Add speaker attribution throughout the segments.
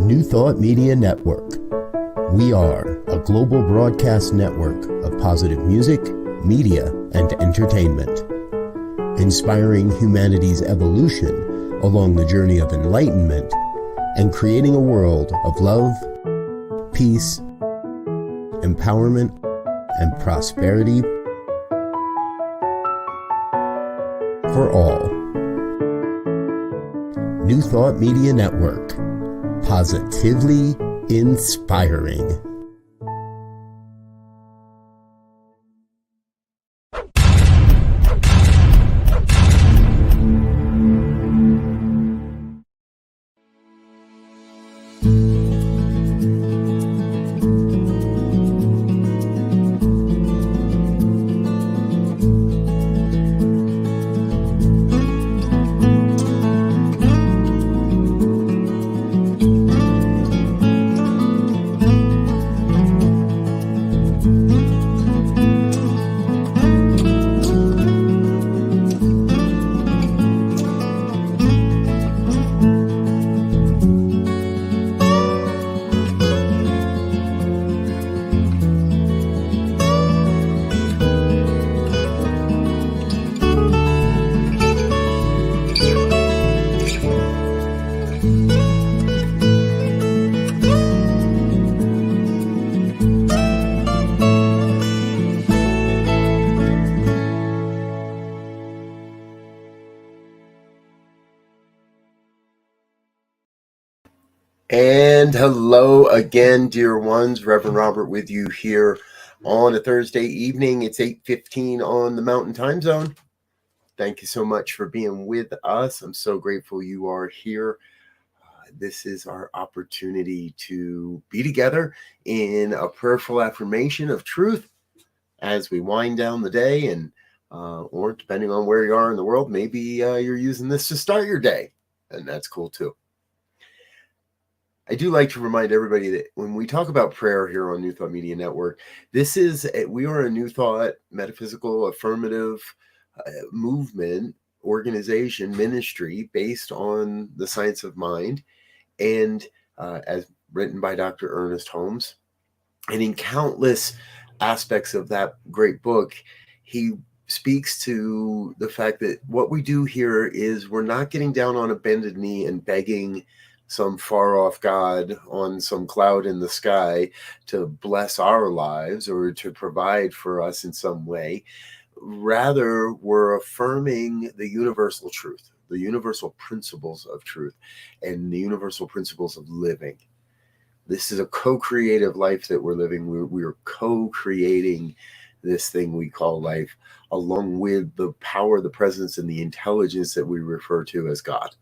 Speaker 1: New Thought Media Network. We are a global broadcast network of positive music, media, and entertainment, inspiring humanity's evolution along the journey of enlightenment and creating a world of love, peace, empowerment, and prosperity for all. New Thought Media Network. Positively inspiring. And hello again, dear ones. Reverend Robert with you here on a Thursday evening. It's 8:15 on the Mountain Time Zone. Thank you so much for being with us. I'm so grateful you are here. This is our opportunity to be together in a prayerful affirmation of truth as we wind down the day, and or depending on where you are in the world, maybe you're using this to start your day, and that's cool too. I do like to remind everybody that when we talk about prayer here on New Thought Media Network, we are a New Thought metaphysical affirmative movement, organization, ministry based on the science of mind, and as written by Dr. Ernest Holmes. And in countless aspects of that great book, he speaks to the fact that what we do here is we're not getting down on a bended knee and begging some far-off God on some cloud in the sky to bless our lives or to provide for us in some way. Rather, we're affirming the universal truth, the universal principles of truth, and the universal principles of living. This is a co-creative life that we're living. We're co-creating this thing we call life, along with the power, the presence, and the intelligence that we refer to as God.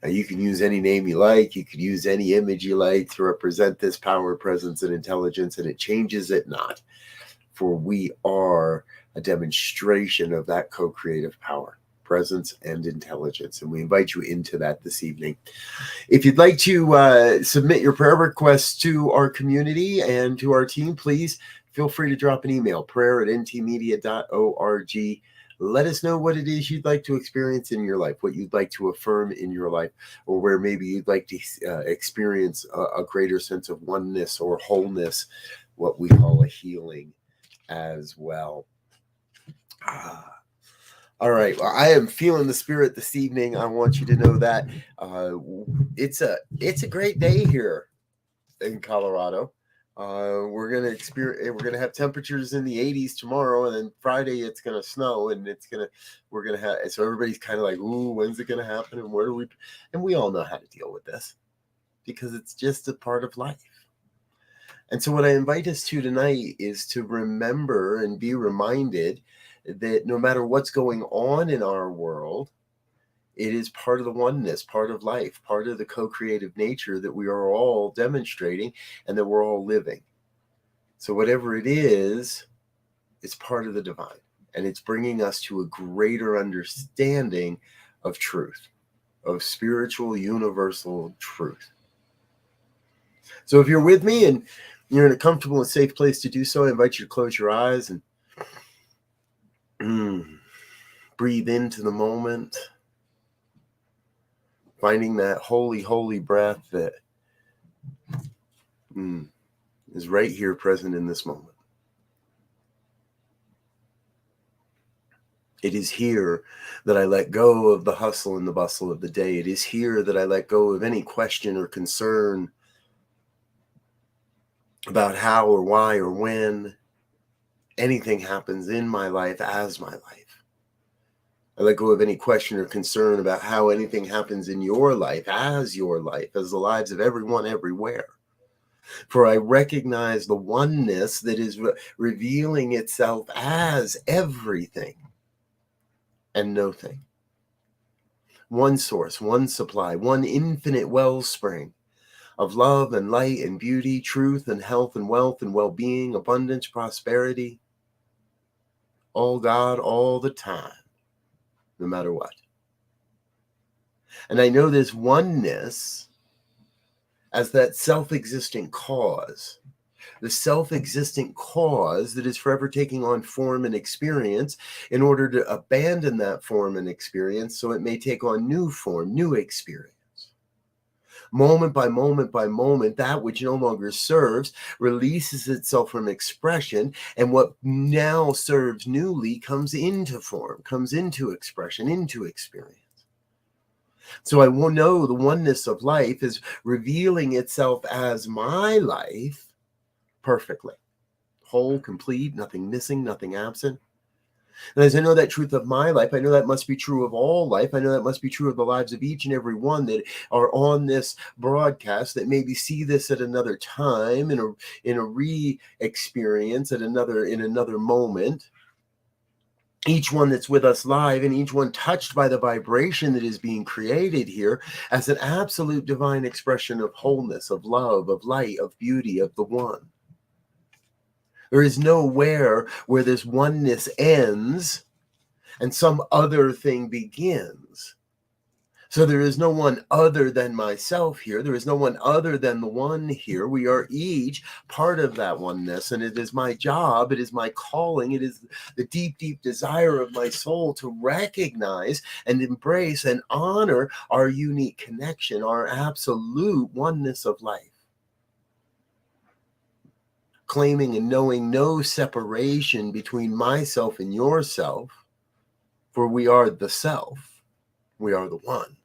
Speaker 1: Now, you can use any name you like. You could use any image you like to represent this power, presence, and intelligence, and it changes it not. For we are a demonstration of that co-creative power, presence, and intelligence. And we invite you into that this evening. If you'd like to submit your prayer requests to our community and to our team, please feel free to drop an email, prayer@ntmedia.org. Let us know what it is you'd like to experience in your life, what you'd like to affirm in your life, or where maybe you'd like to experience a greater sense of oneness or wholeness, what we call a healing as well. All right. Well, I am feeling the spirit this evening. I want you to know that it's a great day here in Colorado. We're gonna have temperatures in the 80s tomorrow, and then Friday it's gonna snow, and we're gonna have, so everybody's kind of like, ooh, when's it gonna happen, and and we all know how to deal with this because it's just a part of life. And so what I invite us to tonight is to remember and be reminded that no matter what's going on in our world, it is part of the oneness, part of life, part of the co-creative nature that we are all demonstrating and that we're all living. So whatever it is, it's part of the divine, and it's bringing us to a greater understanding of truth, of spiritual, universal truth. So if you're with me and you're in a comfortable and safe place to do so, I invite you to close your eyes and breathe into the moment, finding that holy, holy breath that is right here present in this moment. It is here that I let go of the hustle and the bustle of the day. It is here that I let go of any question or concern about how or why or when anything happens in my life as my life. I let go of any question or concern about how anything happens in your life, as the lives of everyone everywhere. For I recognize the oneness that is revealing itself as everything and no thing. One source, one supply, one infinite wellspring of love and light and beauty, truth and health and wealth and well-being, abundance, prosperity. All God, all the time, no matter what. And I know this oneness as that self-existent cause, the self-existent cause that is forever taking on form and experience in order to abandon that form and experience so it may take on new form, new experience. Moment by moment by moment, that which no longer serves releases itself from expression, and what now serves newly comes into form, comes into expression, into experience. So I will know the oneness of life is revealing itself as my life perfectly, whole, complete, nothing missing, nothing absent. And as I know that truth of my life, I know that must be true of all life. I know that must be true of the lives of each and every one that are on this broadcast, that maybe see this at another time, in a re-experience in another moment. Each one that's with us live, and each one touched by the vibration that is being created here as an absolute divine expression of wholeness, of love, of light, of beauty, of the one. There is nowhere where this oneness ends and some other thing begins. So there is no one other than myself here. There is no one other than the one here. We are each part of that oneness, and it is my job, it is my calling, it is the deep, deep desire of my soul to recognize and embrace and honor our unique connection, our absolute oneness of life. Claiming and knowing no separation between myself and yourself, for we are the self, we are the one.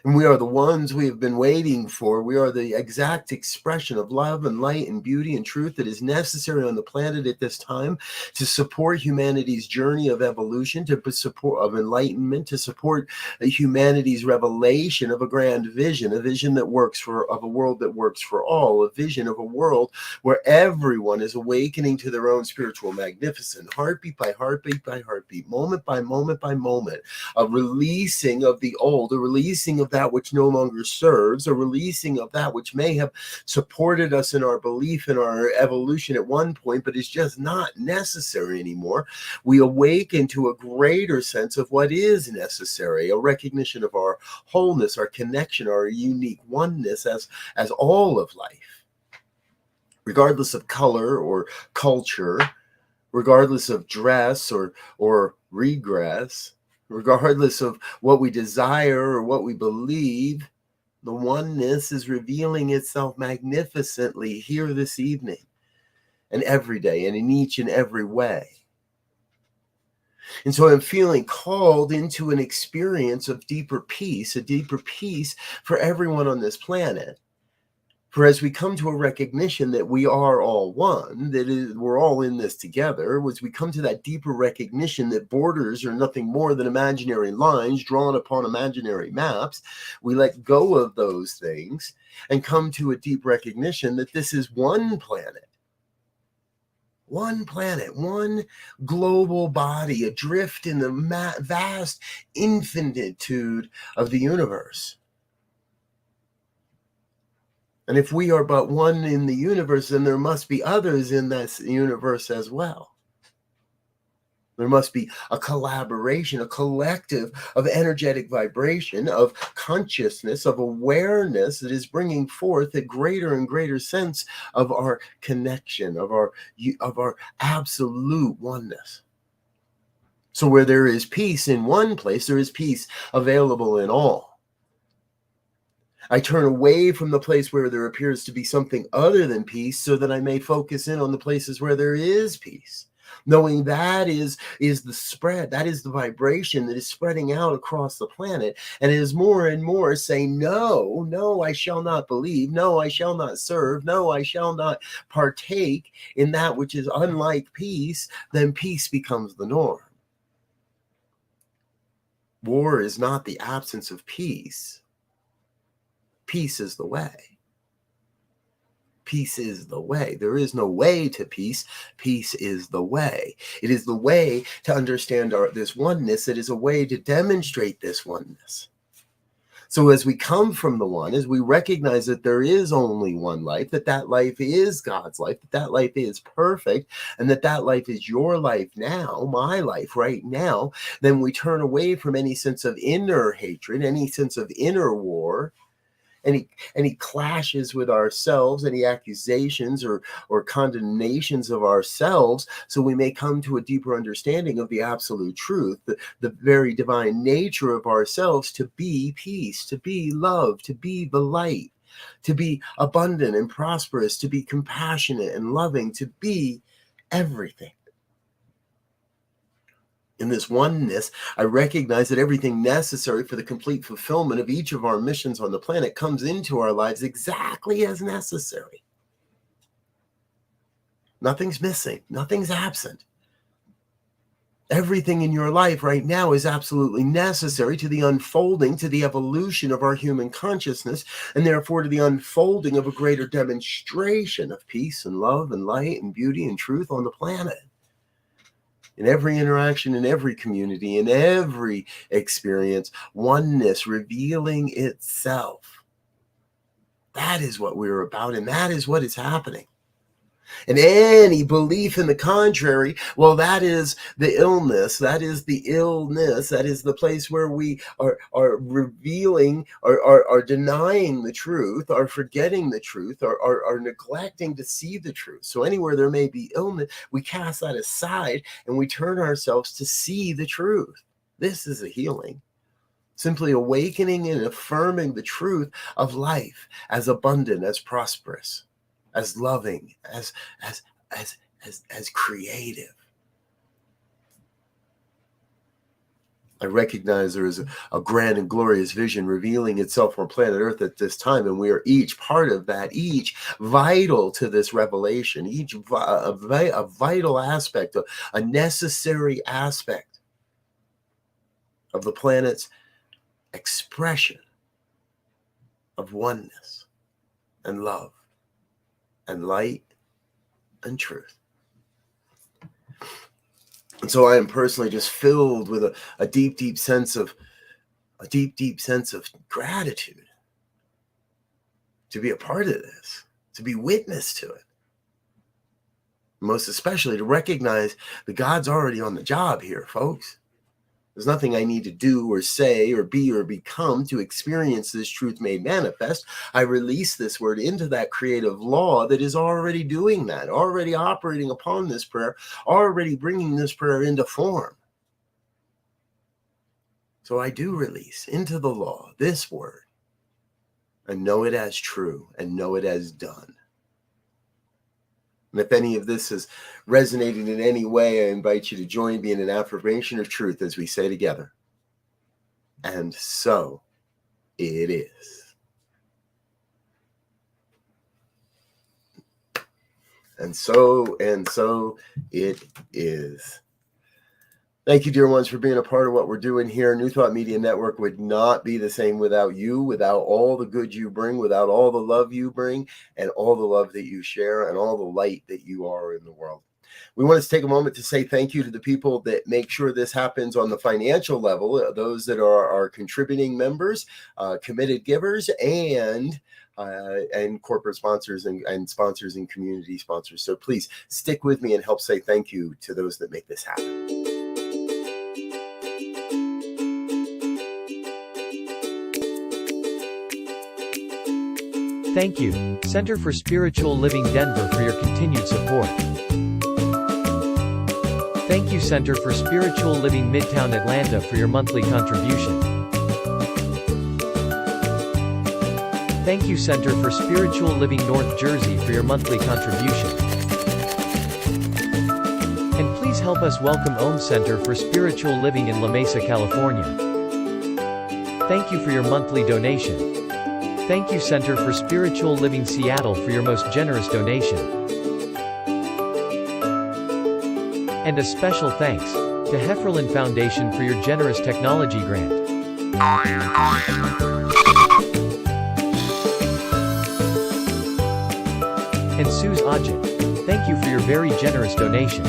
Speaker 1: And we are the ones we have been waiting for. We are the exact expression of love and light and beauty and truth that is necessary on the planet at this time to support humanity's journey of evolution, to support of enlightenment, to support humanity's revelation of a grand vision, a vision that works of a world that works for all, a vision of a world where everyone is awakening to their own spiritual magnificence, heartbeat by heartbeat by heartbeat, moment by moment by moment, a releasing of the old, a releasing of that which no longer serves, a releasing of that which may have supported us in our belief in our evolution at one point, but is just not necessary anymore. We awaken to a greater sense of what is necessary, a recognition of our wholeness, our connection, our unique oneness as all of life, regardless of color or culture, regardless of dress or regress, regardless of what we desire or what we believe. The oneness is revealing itself magnificently here this evening and every day and in each and every way. And so I'm feeling called into an experience of deeper peace, a deeper peace for everyone on this planet. For as we come to a recognition that we are all one, we're all in this together, as we come to that deeper recognition that borders are nothing more than imaginary lines drawn upon imaginary maps, we let go of those things and come to a deep recognition that this is one planet, one global body adrift in the vast infinitude of the universe. And if we are but one in the universe, then there must be others in that universe as well. There must be a collaboration, a collective of energetic vibration, of consciousness, of awareness that is bringing forth a greater and greater sense of our connection, of our absolute oneness. So where there is peace in one place, there is peace available in all. I turn away from the place where there appears to be something other than peace so that I may focus in on the places where there is peace. Knowing that is the spread, that is the vibration that is spreading out across the planet. And as more and more say, no, no, I shall not believe. No, I shall not serve. No, I shall not partake in that which is unlike peace, then peace becomes the norm. War is not the absence of peace. Peace is the way. Peace is the way. There is no way to peace. Peace is the way. It is the way to understand this oneness. It is a way to demonstrate this oneness. So as we come from the one, as we recognize that there is only one life, that life is God's life, that life is perfect, and that life is your life now, my life right now, then we turn away from any sense of inner hatred, any sense of inner war, any clashes with ourselves, any accusations or condemnations of ourselves, so we may come to a deeper understanding of the absolute truth, the very divine nature of ourselves, to be peace, to be love, to be the light, to be abundant and prosperous, to be compassionate and loving, to be everything. In this oneness, I recognize that everything necessary for the complete fulfillment of each of our missions on the planet comes into our lives exactly as necessary. Nothing's missing. Nothing's absent. Everything in your life right now is absolutely necessary to the unfolding, to the evolution of our human consciousness, and therefore to the unfolding of a greater demonstration of peace and love and light and beauty and truth on the planet. In every interaction, in every community, in every experience, oneness revealing itself. That is what we're about, and that is what is happening. And any belief in the contrary, well, that is the illness, that is the illness, that is the place where we are revealing, are denying the truth, are forgetting the truth, are neglecting to see the truth. So anywhere there may be illness, we cast that aside and we turn ourselves to see the truth. This is a healing. Simply awakening and affirming the truth of life as abundant, as prosperous, as loving, as creative. I recognize there is a grand and glorious vision revealing itself on planet Earth at this time, and we are each part of that, each vital to this revelation, each a vital aspect, a necessary aspect of the planet's expression of oneness and love and light and truth. And so I am personally just filled with a deep sense of gratitude to be a part of this, to be witness to it. Most especially to recognize that God's already on the job here, folks. There's nothing I need to do or say or be or become to experience this truth made manifest. I release this word into that creative law that is already doing that, already operating upon this prayer, already bringing this prayer into form. So I do release into the law this word and know it as true and know it as done. And if any of this has resonated in any way, I invite you to join me in an affirmation of truth as we say together. And so it is. And so it is. Thank you, dear ones, for being a part of what we're doing here. New Thought Media Network would not be the same without you, without all the good you bring, without all the love you bring, and all the love that you share, and all the light that you are in the world. We want to take a moment to say thank you to the people that make sure this happens on the financial level, those that are contributing members, committed givers, and corporate sponsors and sponsors and community sponsors. So please stick with me and help say thank you to those that make this happen.
Speaker 2: Thank you, Center for Spiritual Living Denver, for your continued support. Thank you, Center for Spiritual Living Midtown Atlanta, for your monthly contribution. Thank you Center for Spiritual Living North Jersey for your monthly contribution. And please help us welcome Om Center for Spiritual Living in La Mesa, California. Thank you for your monthly donation. Thank you Center for Spiritual Living Seattle for your most generous donation. And a special thanks to Hefferlin Foundation for your generous technology grant. And Suze Ajit, thank you for your very generous donation.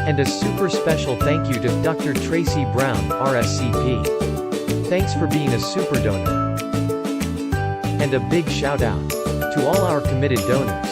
Speaker 2: And a super special thank you to Dr. Tracy Brown, RSCP. Thanks for being a super donor. And a big shout out to all our committed donors.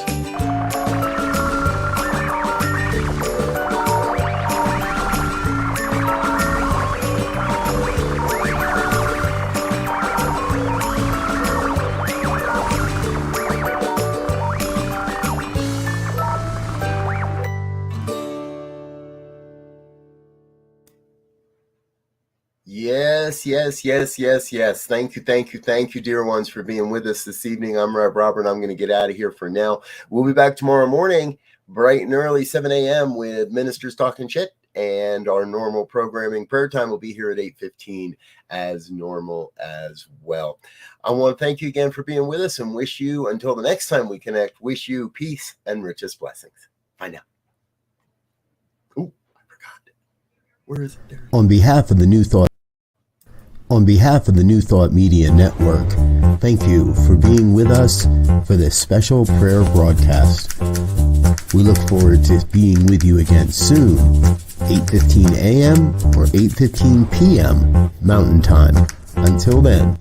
Speaker 1: Yes. Thank you, dear ones, for being with us this evening. I'm Rev Robert. I'm going to get out of here for now. We'll be back tomorrow morning, bright and early, 7 a.m. with Ministers Talking Shit, and our normal programming. Prayer time will be here at 8:15 as normal as well. I want to thank you again for being with us and wish you, until the next time we connect, wish you peace and richest blessings. Bye now. Oh, I forgot. Where is it? There.
Speaker 3: On behalf of the New Thought Media Network, thank you for being with us for this special prayer broadcast. We look forward to being with you again soon, 8:15 a.m. or 8:15 p.m. Mountain Time. Until then.